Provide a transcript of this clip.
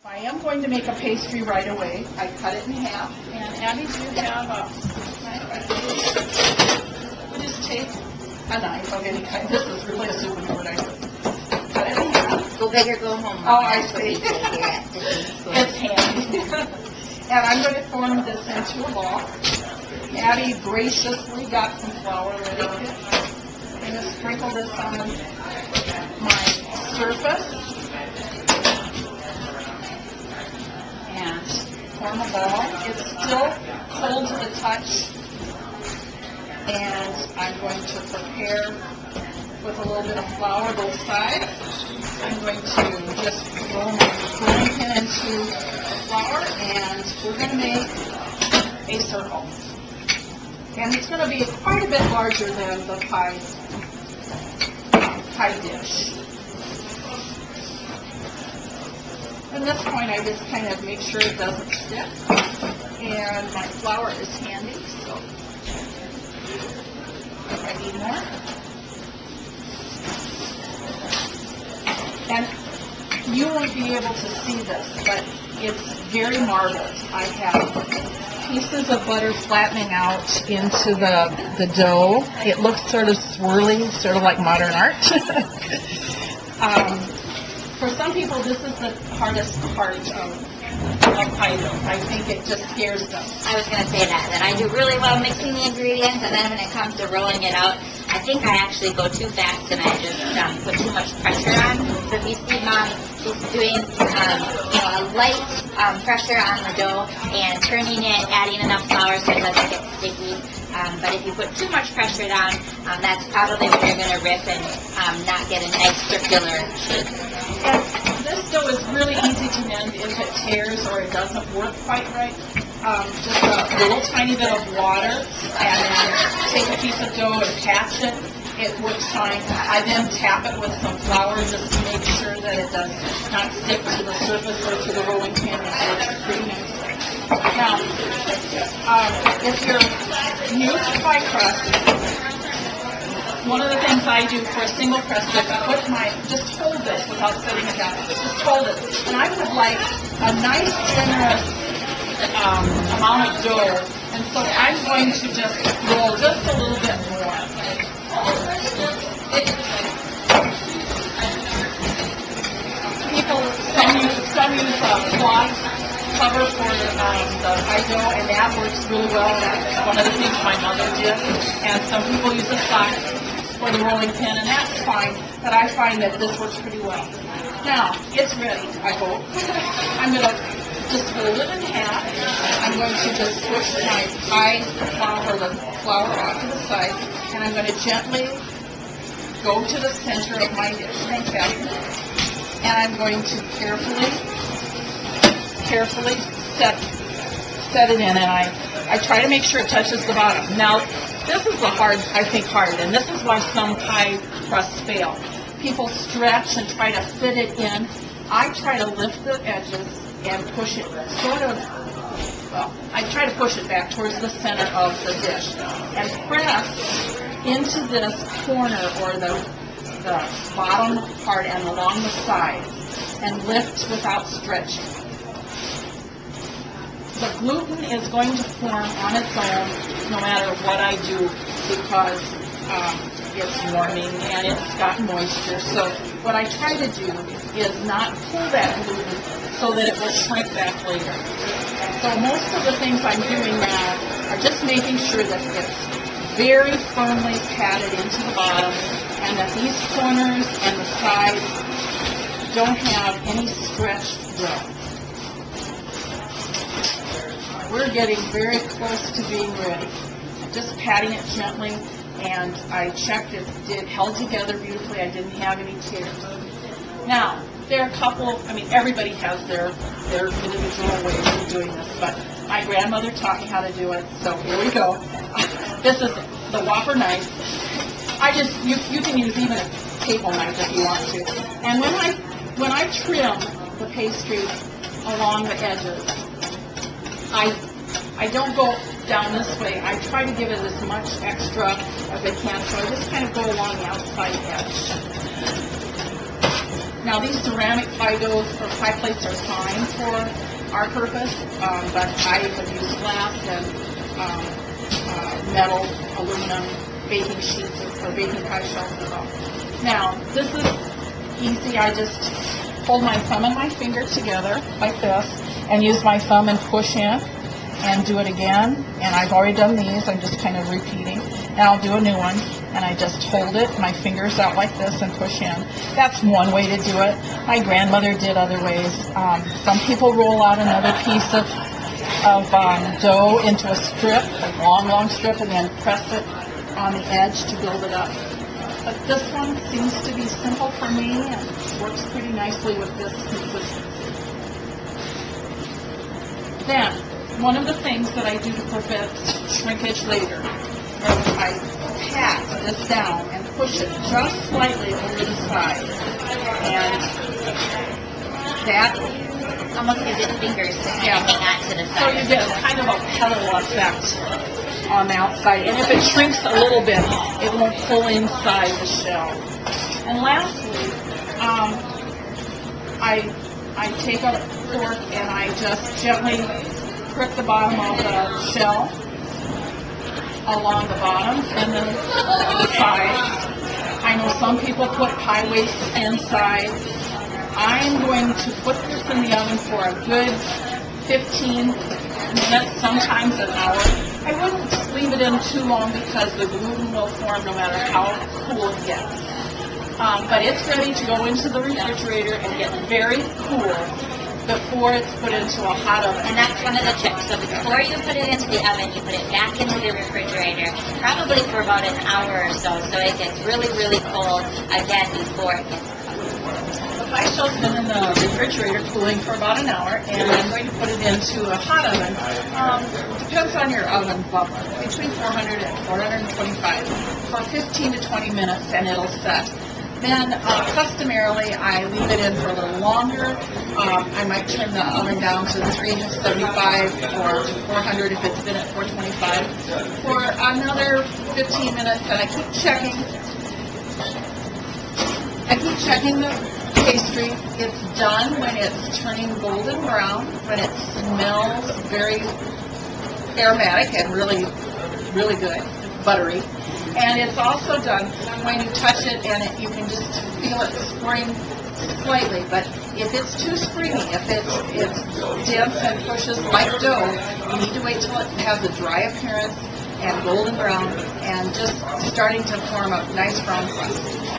I am going to make a pastry right away. I cut it in half. And Abby, do you have a knife? You just take a knife of any kind. This is really a souvenir knife. Cut it in half. Go big or go home. Oh, I see. It's handy. And I'm going to form this into a ball. Abby graciously got some flour ready. I'm going to sprinkle this on my surface. And form a ball. It's still cold to the touch. And I'm going to prepare with a little bit of flour both sides. I'm going to just roll my rolling pin into the flour, and we're going to make a circle. And it's going to be quite a bit larger than the pie dish. At this point, I just kind of make sure it doesn't stick. And my flour is handy, so if I need more. And you won't be able to see this, but it's very marbled. I have pieces of butter flattening out into the dough. It looks sort of swirly, sort of like modern art. For some people, this is the hardest part of pie dough. I think it just scares them. I was going to say that I do really well mixing the ingredients, and then when it comes to rolling it out, I think I actually go too fast and I just put too much pressure on. So if you see Mom, she's doing a light pressure on the dough and turning it, adding enough flour so it doesn't get sticky. But if you put too much pressure down, that's probably when you're going to rip and not get a nice circular shape. And this dough is really easy to mend if it tears or it doesn't work quite right. Just a little tiny bit of water, and then take a piece of dough and patch it. It works fine. I then tap it with some flour just to make sure that it does not stick to the surface or to the rolling pin. It works pretty nice. Now, if you're new to pie crust, one of the things I do for a single crust is just hold this without setting it down. Just hold it. And I would like a nice, generous amount of dough. And so I'm going to just roll just a little bit more. Some use a cloth cover for the pie dough, and that works really well. That's one of the things my mother did. And some people use a sock for the rolling pin, and that's fine, but I find that this works pretty well. Now, it's ready, I hope. I'm going to just fold it in half. I'm going to just push my pie flour off to the side, and I'm going to gently go to the center of my dish. Thanks, Abby. And I'm going to carefully set it in, and I try to make sure it touches the bottom. Now, this is the hard, and this is why some pie crusts fail. People stretch and try to fit it in. I try to lift the edges and push it I try to push it back towards the center of the dish and press into this corner or the bottom part and along the sides and lift without stretching. The gluten is going to form on its own no matter what I do because it's warming and it's got moisture. So what I try to do is not pull that gluten so that it will shrink back later. So most of the things I'm doing now are just making sure that it's very firmly patted into the bottom and that these corners and the sides don't have any stretched dough. We're getting very close to being ready. Just patting it gently, and I checked it held together beautifully. I didn't have any tears. Now, there are a couple, everybody has their individual ways of doing this, but my grandmother taught me how to do it, so here we go. This is the Whopper knife. You can use even a table knife if you want to. And when I trim the pastry along the edges, I don't go down this way. I try to give it as much extra as I can, so I just kind of go along the outside edge. Now, these ceramic pie doughs or pie plates are fine for our purpose, but I have used glass and metal, aluminum baking sheets or baking pie shells as well. Now, this is easy. I just hold my thumb and my finger together like this and use my thumb and push in and do it again. And I've already done these. I'm just kind of repeating. And I'll do a new one. And I just hold it, my fingers out like this, and push in. That's one way to do it. My grandmother did other ways. Some people roll out another piece of dough into a strip, a long strip, and then press it on the edge to build it up. But this one seems to be simple for me and works pretty nicely with this consistency. Then, one of the things that I do to prevent shrinkage later is I pat this down and push it just slightly over the side. And that Almost use your fingers to kind of hang on to the so side. you get kind of a pedal effect on the outside. And if it shrinks a little bit, it won't pull inside the shell. And lastly, I take a fork and I just gently prick the bottom of the shell along the bottom and the sides. I know some people put pie weights inside. I'm going to put this in the oven for a good 15 minutes, sometimes an hour. I wouldn't leave it in too long because the gluten will form no matter how cool it gets. But it's ready to go into the refrigerator and get very cool before it's put into a hot oven. And that's one of the tricks. So before you put it into the oven, you put it back into the refrigerator, probably for about an hour or so it gets really, really cold again before it gets cooked. The pie shell's been in the refrigerator cooling for about an hour, and I'm going to put it into a hot oven. Depends on your oven, but between 400 and 425 for 15 to 20 minutes, and it'll set. Then, customarily, I leave it in for a little longer. I might turn the oven down to 375 or 400 if it's been at 425 for another 15 minutes, and I keep checking. The pastry. It's done when it's turning golden brown, when it smells very aromatic and really, really good, buttery. And it's also done when you touch it and you can just feel it spring slightly. But if it's too springy, if it's dense and pushes like dough, you need to wait till it has a dry appearance and golden brown and just starting to form a nice brown crust.